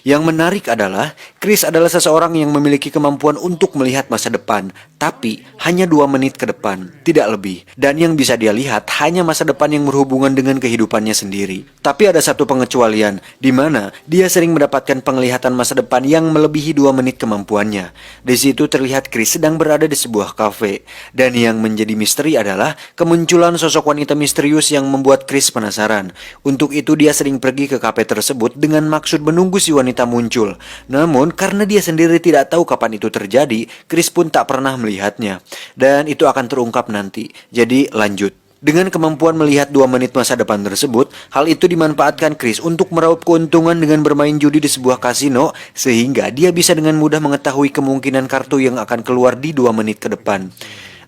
Yang menarik adalah, Chris adalah seseorang yang memiliki kemampuan untuk melihat masa depan, tapi hanya 2 menit ke depan, tidak lebih. Dan yang bisa dia lihat hanya masa depan yang berhubungan dengan kehidupannya sendiri. Tapi ada satu pengecualian, di mana dia sering mendapatkan penglihatan masa depan yang melebihi 2 menit kemampuannya. Di situ terlihat Chris sedang berada di sebuah kafe. Dan yang menjadi misteri adalah kemunculan sosok wanita misterius yang membuat Chris penasaran. Untuk itu dia sering pergi ke kafe tersebut dengan maksud menunggu si wanita muncul. Namun karena dia sendiri tidak tahu kapan itu terjadi, Chris pun tak pernah melihatnya. Dan itu akan terungkap nanti. Jadi lanjut. Dengan kemampuan melihat 2 menit masa depan tersebut, hal itu dimanfaatkan Chris untuk meraup keuntungan dengan bermain judi di sebuah kasino, sehingga dia bisa dengan mudah mengetahui kemungkinan kartu yang akan keluar di 2 menit ke depan.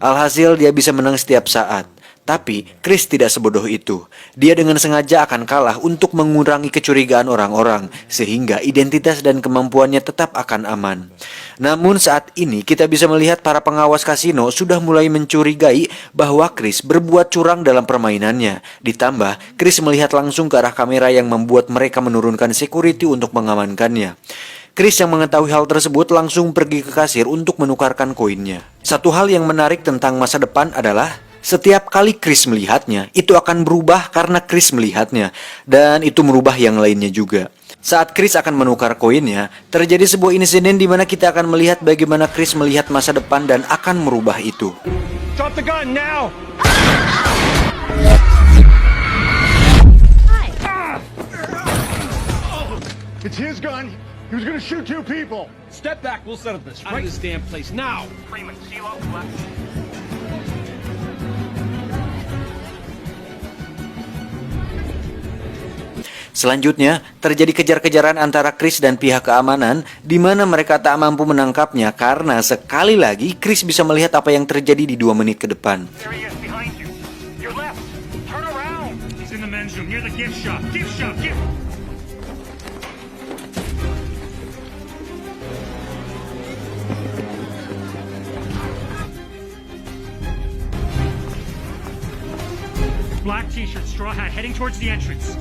Alhasil dia bisa menang setiap saat. Tapi Chris tidak sebodoh itu. Dia dengan sengaja akan kalah untuk mengurangi kecurigaan orang-orang, sehingga identitas dan kemampuannya tetap akan aman. Namun saat ini kita bisa melihat para pengawas kasino sudah mulai mencurigai bahwa Chris berbuat curang dalam permainannya. Ditambah, Chris melihat langsung ke arah kamera yang membuat mereka menurunkan security untuk mengamankannya. Chris yang mengetahui hal tersebut langsung pergi ke kasir untuk menukarkan koinnya. Satu hal yang menarik tentang masa depan adalah setiap kali Chris melihatnya, itu akan berubah karena Chris melihatnya. Dan itu merubah yang lainnya juga. Saat Chris akan menukar koinnya, terjadi sebuah insiden di mana kita akan melihat bagaimana Chris melihat masa depan dan akan merubah itu. Drop the gun now! It's his gun. He was gonna shoot 2 people. Step back, we'll settle this. Out of this damn place now! Freeman, CeeLo, left. Selanjutnya, terjadi kejar-kejaran antara Chris dan pihak keamanan, di mana mereka tak mampu menangkapnya karena sekali lagi Chris bisa melihat apa yang terjadi di 2 menit ke depan. There he is, behind you. Your left. Turn around. He's in the men's room near the gift shop. Gift shop, gift. Black t-shirt, straw hat, heading towards the entrance.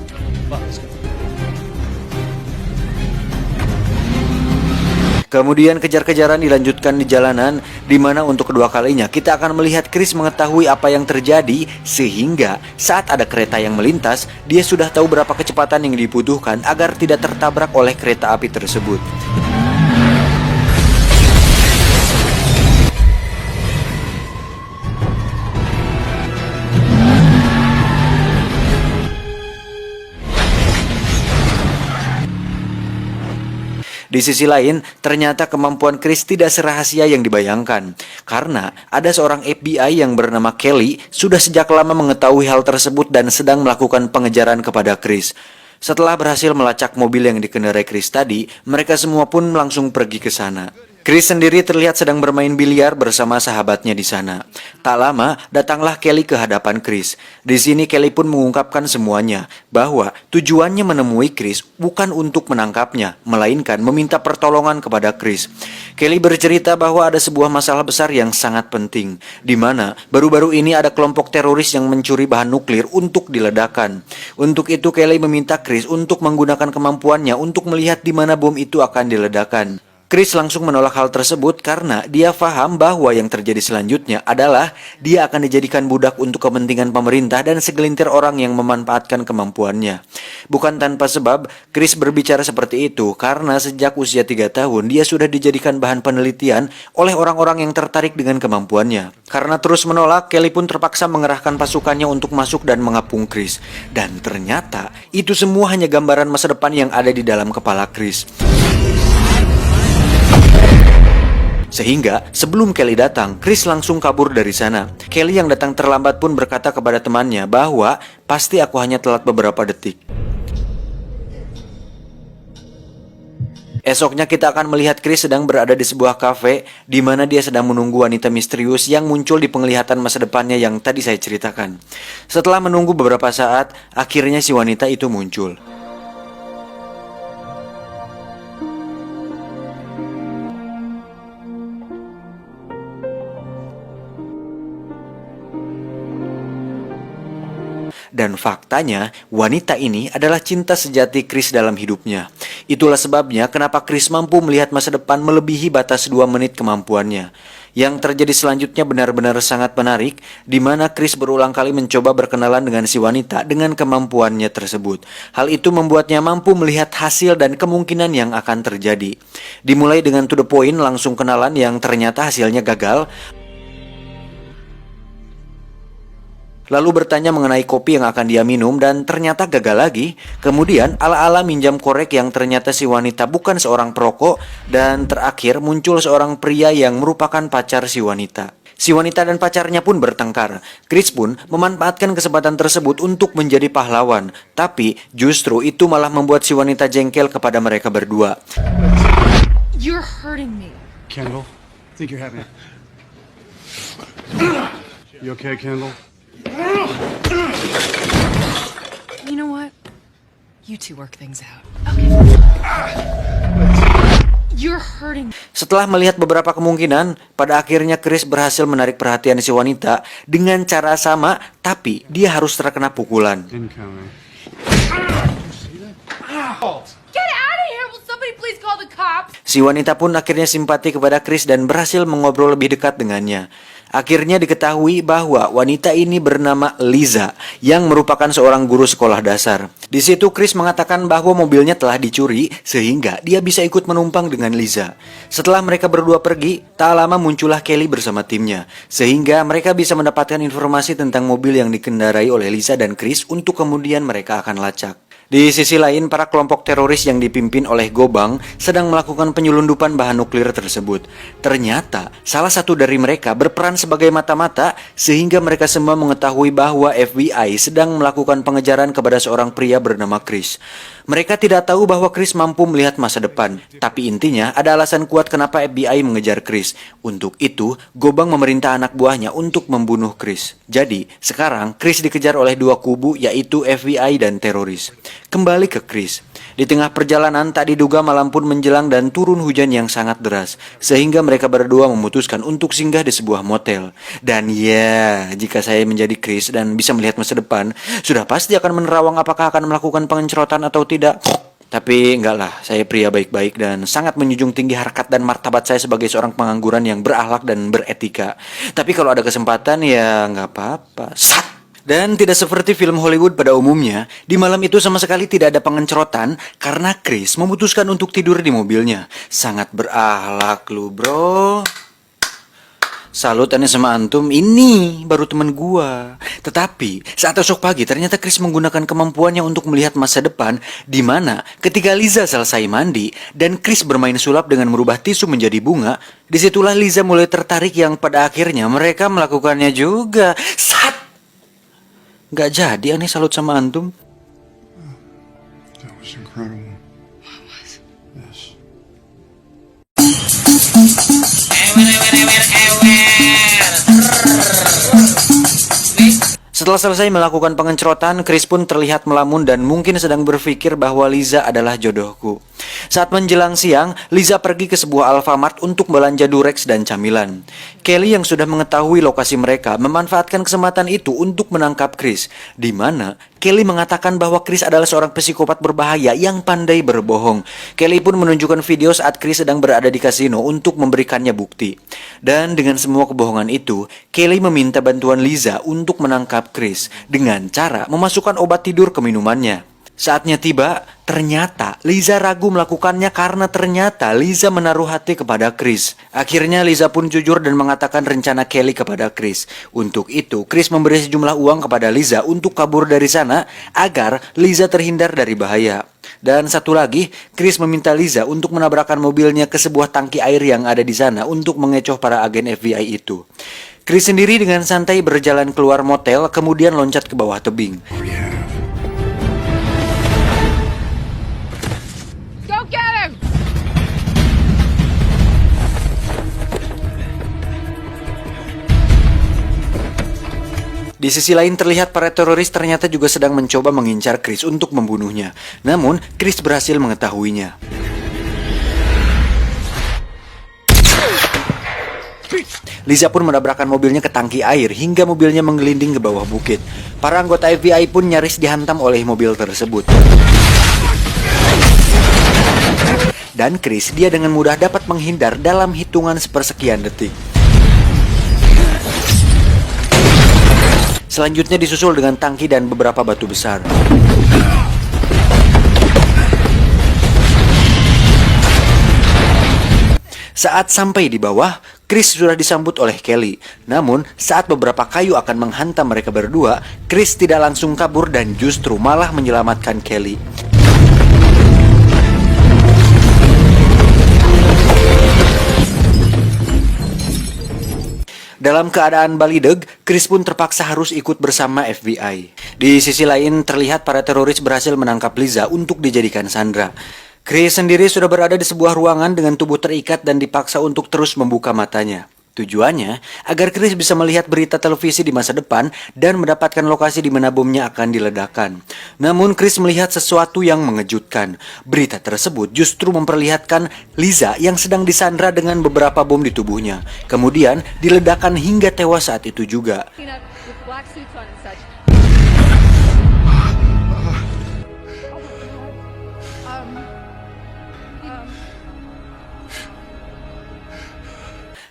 Kemudian kejar-kejaran dilanjutkan di jalanan, di mana untuk kedua kalinya kita akan melihat Chris mengetahui apa yang terjadi, sehingga saat ada kereta yang melintas, dia sudah tahu berapa kecepatan yang dibutuhkan agar tidak tertabrak oleh kereta api tersebut. Di sisi lain, ternyata kemampuan Chris tidak serahasia yang dibayangkan. Karena ada seorang FBI yang bernama Kelly sudah sejak lama mengetahui hal tersebut dan sedang melakukan pengejaran kepada Chris. Setelah berhasil melacak mobil yang dikendarai Chris tadi, mereka semua pun langsung pergi ke sana. Chris sendiri terlihat sedang bermain biliar bersama sahabatnya di sana. Tak lama, datanglah Kelly ke hadapan Chris. Di sini Kelly pun mengungkapkan semuanya, bahwa tujuannya menemui Chris bukan untuk menangkapnya, melainkan meminta pertolongan kepada Chris. Kelly bercerita bahwa ada sebuah masalah besar yang sangat penting, di mana baru-baru ini ada kelompok teroris yang mencuri bahan nuklir untuk diledakkan. Untuk itu Kelly meminta Chris untuk menggunakan kemampuannya untuk melihat di mana bom itu akan diledakkan. Chris langsung menolak hal tersebut karena dia paham bahwa yang terjadi selanjutnya adalah dia akan dijadikan budak untuk kepentingan pemerintah dan segelintir orang yang memanfaatkan kemampuannya. Bukan tanpa sebab, Chris berbicara seperti itu karena sejak usia 3 tahun dia sudah dijadikan bahan penelitian oleh orang-orang yang tertarik dengan kemampuannya. Karena terus menolak, Kelly pun terpaksa mengerahkan pasukannya untuk masuk dan mengepung Chris. Dan ternyata itu semua hanya gambaran masa depan yang ada di dalam kepala Chris. Sehingga sebelum Kelly datang, Chris langsung kabur dari sana. Kelly yang datang terlambat pun berkata kepada temannya bahwa pasti aku hanya telat beberapa detik. Esoknya kita akan melihat Chris sedang berada di sebuah kafe di mana dia sedang menunggu wanita misterius yang muncul di penglihatan masa depannya yang tadi saya ceritakan. Setelah menunggu beberapa saat, akhirnya si wanita itu muncul. Dan faktanya, wanita ini adalah cinta sejati Chris dalam hidupnya. Itulah sebabnya kenapa Chris mampu melihat masa depan melebihi batas 2 menit kemampuannya. Yang terjadi selanjutnya benar-benar sangat menarik, di mana Chris berulang kali mencoba berkenalan dengan si wanita dengan kemampuannya tersebut. Hal itu membuatnya mampu melihat hasil dan kemungkinan yang akan terjadi. Dimulai dengan to the point, langsung kenalan yang ternyata hasilnya gagal. Lalu bertanya mengenai kopi yang akan dia minum dan ternyata gagal lagi. Kemudian ala-ala minjam korek yang ternyata si wanita bukan seorang perokok. Dan terakhir muncul seorang pria yang merupakan pacar si wanita. Si wanita dan pacarnya pun bertengkar. Chris pun memanfaatkan kesempatan tersebut untuk menjadi pahlawan. Tapi justru itu malah membuat si wanita jengkel kepada mereka berdua. You're hurting me. Kendall, I think you're having. You okay, Kendall? You know what? You two work things out. Okay. You're hurting. Setelah melihat beberapa kemungkinan, pada akhirnya Chris berhasil menarik perhatian si wanita dengan cara sama, tapi dia harus terkena pukulan. Incoming. Get out of here! Will somebody please call the cops? Si wanita pun akhirnya simpati kepada Chris dan berhasil mengobrol lebih dekat dengannya. Akhirnya diketahui bahwa wanita ini bernama Liza, yang merupakan seorang guru sekolah dasar. Di situ Chris mengatakan bahwa mobilnya telah dicuri, sehingga dia bisa ikut menumpang dengan Liza. Setelah mereka berdua pergi, tak lama muncullah Kelly bersama timnya, sehingga mereka bisa mendapatkan informasi tentang mobil yang dikendarai oleh Liza dan Chris untuk kemudian mereka akan lacak. Di sisi lain, para kelompok teroris yang dipimpin oleh Gobang sedang melakukan penyelundupan bahan nuklir tersebut. Ternyata, salah satu dari mereka berperan sebagai mata-mata sehingga mereka semua mengetahui bahwa FBI sedang melakukan pengejaran kepada seorang pria bernama Chris. Mereka tidak tahu bahwa Chris mampu melihat masa depan, tapi intinya ada alasan kuat kenapa FBI mengejar Chris. Untuk itu, Gobang memerintah anak buahnya untuk membunuh Chris. Jadi, sekarang Chris dikejar oleh dua kubu, yaitu FBI dan teroris. Kembali ke Chris. Di tengah perjalanan tak diduga malam pun menjelang dan turun hujan yang sangat deras, sehingga mereka berdua memutuskan untuk singgah di sebuah motel. Dan ya, jika saya menjadi Chris dan bisa melihat masa depan, sudah pasti akan menerawang apakah akan melakukan pengerocokan atau tidak. Tapi enggak lah, saya pria baik-baik dan sangat menjunjung tinggi harkat dan martabat saya sebagai seorang pengangguran yang berakhlak dan beretika. Tapi kalau ada kesempatan ya nggak apa-apa. Dan tidak seperti film Hollywood pada umumnya, di malam itu sama sekali tidak ada pengerocokan karena Chris memutuskan untuk tidur di mobilnya. Sangat berakhlak lu bro. Salut aneh sama antum, ini baru teman gua. Tetapi saat esok pagi ternyata Chris menggunakan kemampuannya untuk melihat masa depan, di mana ketika Liza selesai mandi dan Chris bermain sulap dengan merubah tisu menjadi bunga, disitulah Liza mulai tertarik yang pada akhirnya mereka melakukannya juga. Gak jadi aneh salut sama antum. That was incredible. Yes. Setelah selesai melakukan pengerocokan, Chris pun terlihat melamun dan mungkin sedang berpikir bahwa Liza adalah jodohku. Saat menjelang siang, Liza pergi ke sebuah Alfamart untuk belanja Durex dan camilan. Kelly yang sudah mengetahui lokasi mereka memanfaatkan kesempatan itu untuk menangkap Chris, di mana Kelly mengatakan bahwa Chris adalah seorang psikopat berbahaya yang pandai berbohong. Kelly pun menunjukkan video saat Chris sedang berada di kasino untuk memberikannya bukti. Dan dengan semua kebohongan itu, Kelly meminta bantuan Liza untuk menangkap Chris dengan cara memasukkan obat tidur ke minumannya. Saatnya tiba, ternyata Liza ragu melakukannya karena ternyata Liza menaruh hati kepada Chris. Akhirnya Liza pun jujur dan mengatakan rencana Kelly kepada Chris. Untuk itu, Chris memberi sejumlah uang kepada Liza untuk kabur dari sana agar Liza terhindar dari bahaya. Dan satu lagi, Chris meminta Liza untuk menabrakkan mobilnya ke sebuah tangki air yang ada di sana untuk mengecoh para agen FBI itu. Chris sendiri dengan santai berjalan keluar motel, kemudian loncat ke bawah tebing. Go get him! Di sisi lain terlihat para teroris ternyata juga sedang mencoba mengincar Chris untuk membunuhnya. Namun, Chris berhasil mengetahuinya. Liza pun menabrakkan mobilnya ke tangki air hingga mobilnya menggelinding ke bawah bukit. Para anggota FBI pun nyaris dihantam oleh mobil tersebut. Dan Chris, dia dengan mudah dapat menghindar dalam hitungan sepersekian detik. Selanjutnya disusul dengan tangki dan beberapa batu besar. Saat sampai di bawah, Chris sudah disambut oleh Kelly. Namun, saat beberapa kayu akan menghantam mereka berdua, Chris tidak langsung kabur dan justru malah menyelamatkan Kelly. Dalam keadaan balideg, Chris pun terpaksa harus ikut bersama FBI. Di sisi lain, terlihat para teroris berhasil menangkap Liza untuk dijadikan sandera. Chris sendiri sudah berada di sebuah ruangan dengan tubuh terikat dan dipaksa untuk terus membuka matanya. Tujuannya, agar Chris bisa melihat berita televisi di masa depan dan mendapatkan lokasi di mana bomnya akan diledakkan. Namun Chris melihat sesuatu yang mengejutkan. Berita tersebut justru memperlihatkan Liza yang sedang disandra dengan beberapa bom di tubuhnya. Kemudian diledakkan hingga tewas saat itu juga. With black suits on and such.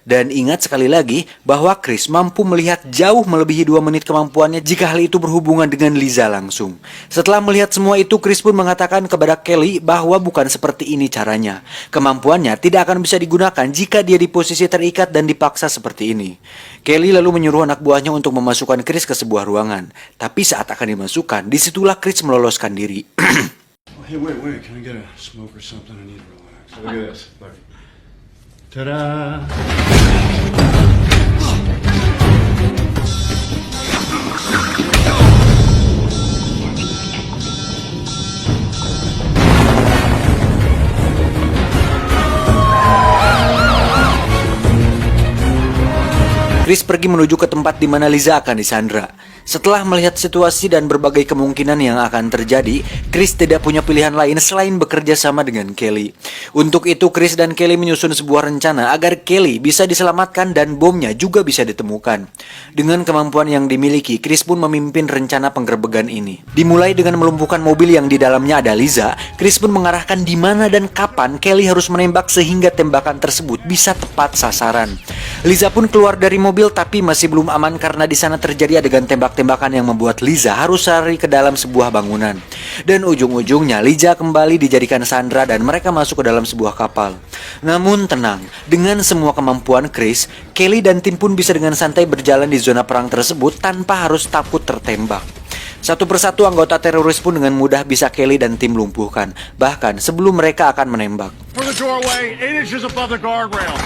Dan ingat sekali lagi bahwa Chris mampu melihat jauh melebihi 2 menit kemampuannya jika hal itu berhubungan dengan Liza langsung. Setelah melihat semua itu, Chris pun mengatakan kepada Kelly bahwa bukan seperti ini caranya. Kemampuannya tidak akan bisa digunakan jika dia di posisi terikat dan dipaksa seperti ini. Kelly lalu menyuruh anak buahnya untuk memasukkan Chris ke sebuah ruangan. Tapi saat akan dimasukkan, disitulah Chris meloloskan diri. Hey, wait. Can I get a smoke or something? I need to relax. Look at this. Look. Ta-da! Chris pergi menuju ke tempat di mana Liza akan disandra. Setelah melihat situasi dan berbagai kemungkinan yang akan terjadi, Chris tidak punya pilihan lain selain bekerja sama dengan Kelly. Untuk itu, Chris dan Kelly menyusun sebuah rencana agar Kelly bisa diselamatkan dan bomnya juga bisa ditemukan. Dengan kemampuan yang dimiliki, Chris pun memimpin rencana penggerbegan ini. Dimulai dengan melumpuhkan mobil yang di dalamnya ada Liza, Chris pun mengarahkan di mana dan kapan Kelly harus menembak sehingga tembakan tersebut bisa tepat sasaran. Liza pun keluar dari mobil tapi masih belum aman karena di sana terjadi adegan tembak-tembakan yang membuat Liza harus lari ke dalam sebuah bangunan. Dan ujung-ujungnya Liza kembali dijadikan sandera dan mereka masuk ke dalam sebuah kapal. Namun tenang, dengan semua kemampuan Chris, Kelly dan tim pun bisa dengan santai berjalan di zona perang tersebut tanpa harus takut tertembak. Satu persatu anggota teroris pun dengan mudah bisa Kelly dan tim lumpuhkan, bahkan sebelum mereka akan menembak. For the doorway, 8 inches above the guardrail.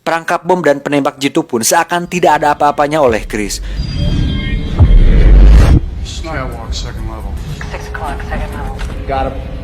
Perangkap bom dan penembak jitu pun seakan tidak ada apa-apanya oleh Chris. Skywalk, second level. 6 o'clock, second level. Got him.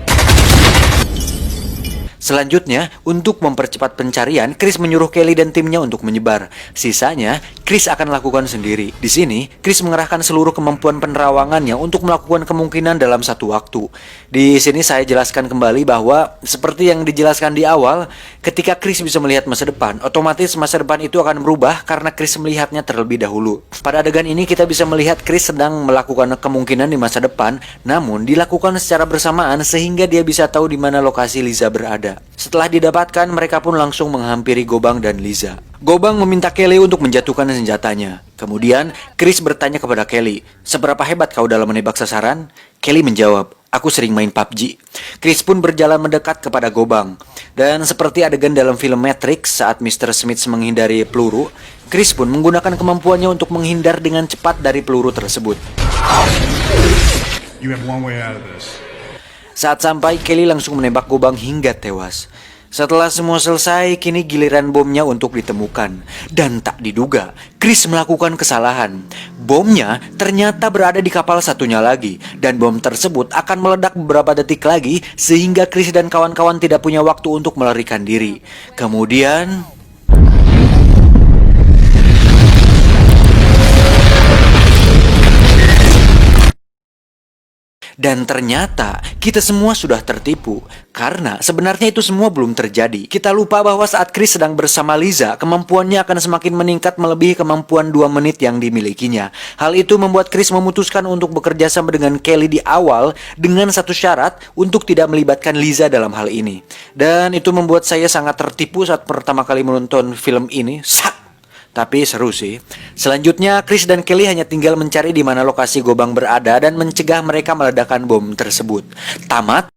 Selanjutnya, untuk mempercepat pencarian, Chris menyuruh Kelly dan timnya untuk menyebar. Sisanya, Chris akan lakukan sendiri. Di sini, Chris mengerahkan seluruh kemampuan penerawangannya untuk melakukan kemungkinan dalam satu waktu. Di sini saya jelaskan kembali bahwa seperti yang dijelaskan di awal, ketika Chris bisa melihat masa depan, otomatis masa depan itu akan berubah karena Chris melihatnya terlebih dahulu. Pada adegan ini kita bisa melihat Chris sedang melakukan kemungkinan di masa depan, namun dilakukan secara bersamaan sehingga dia bisa tahu di mana lokasi Liza berada. Setelah didapatkan, mereka pun langsung menghampiri Gobang dan Liza. Gobang meminta Kelly untuk menjatuhkan senjatanya. Kemudian, Chris bertanya kepada Kelly, "Seberapa hebat kau dalam menembak sasaran?" Kelly menjawab, "Aku sering main PUBG." Chris pun berjalan mendekat kepada Gobang. Dan seperti adegan dalam film Matrix saat Mr. Smith menghindari peluru, Chris pun menggunakan kemampuannya untuk menghindar dengan cepat dari peluru tersebut. You have one way out of this. Saat sampai, Kelly langsung menembak Gobang hingga tewas. Setelah semua selesai, kini giliran bomnya untuk ditemukan. Dan tak diduga, Chris melakukan kesalahan. Bomnya ternyata berada di kapal satunya lagi. Dan bom tersebut akan meledak beberapa detik lagi, sehingga Chris dan kawan-kawan tidak punya waktu untuk melarikan diri. Kemudian... Dan ternyata kita semua sudah tertipu. Karena sebenarnya itu semua belum terjadi. Kita lupa bahwa saat Chris sedang bersama Liza, kemampuannya akan semakin meningkat melebihi kemampuan 2 menit yang dimilikinya. Hal itu membuat Chris memutuskan untuk bekerja sama dengan Kelly di awal dengan satu syarat untuk tidak melibatkan Liza dalam hal ini. Dan itu membuat saya sangat tertipu saat pertama kali menonton film ini. Tapi seru sih. Selanjutnya, Chris dan Kelly hanya tinggal mencari di mana lokasi Gobang berada dan mencegah mereka meledakkan bom tersebut. Tamat.